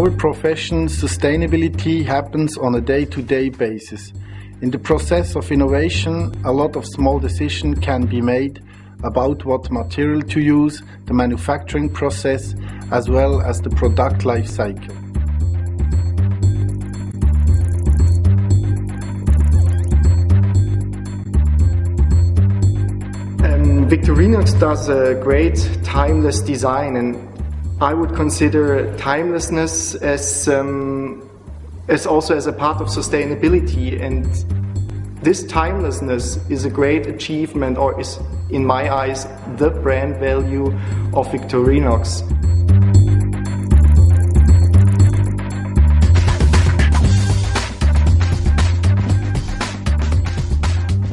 our profession, sustainability happens on a day-to-day basis. In the process of innovation, a lot of small decisions can be made about what material to use, the manufacturing process, as well as the product life cycle. Victorinox does a great timeless design, and I would consider timelessness as also as a part of sustainability, and this timelessness is a great achievement, or is, in my eyes, the brand value of Victorinox.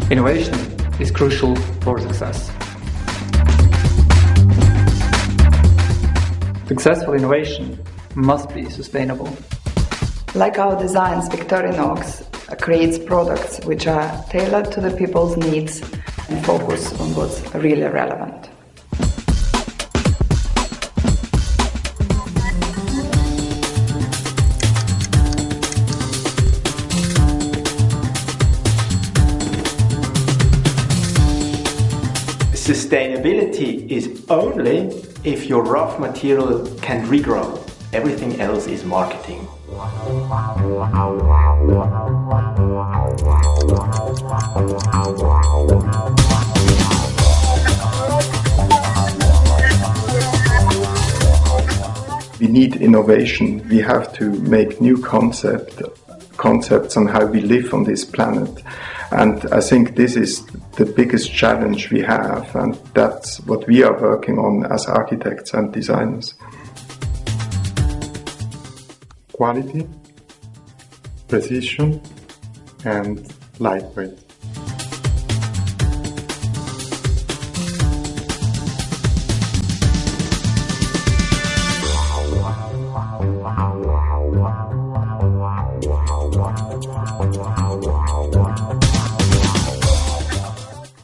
Innovation is crucial for success. Successful innovation must be sustainable. Like our designs, Victorinox creates products which are tailored to the people's needs and focus on what's really relevant. Sustainability is only if your rough material can regrow. Everything else is marketing. We need innovation. We have to make new concepts on how we live on this planet. And I think this is the biggest challenge we have, and that's what we are working on as architects and designers. Quality, precision, and lightweight.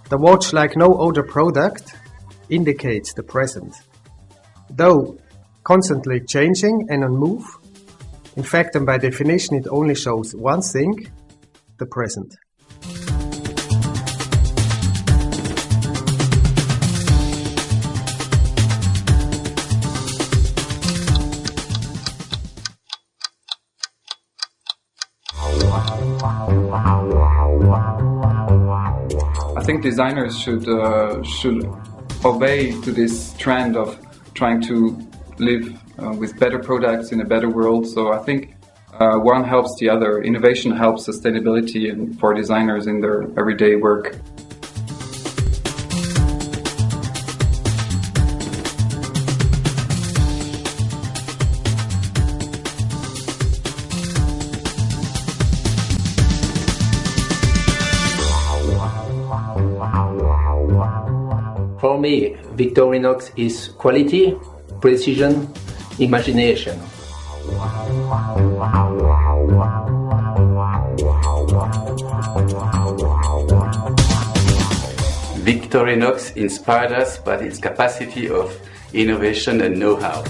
The watch, like no other product, indicates the present. Though constantly changing and on move, in fact and by definition it only shows one thing, the present. I think designers should obey to this trend of trying to live with better products in a better world. So I think one helps the other. Innovation helps sustainability and for designers in their everyday work. For me, Victorinox is quality, precision, imagination. Victorinox inspired us by its capacity of innovation and know-how.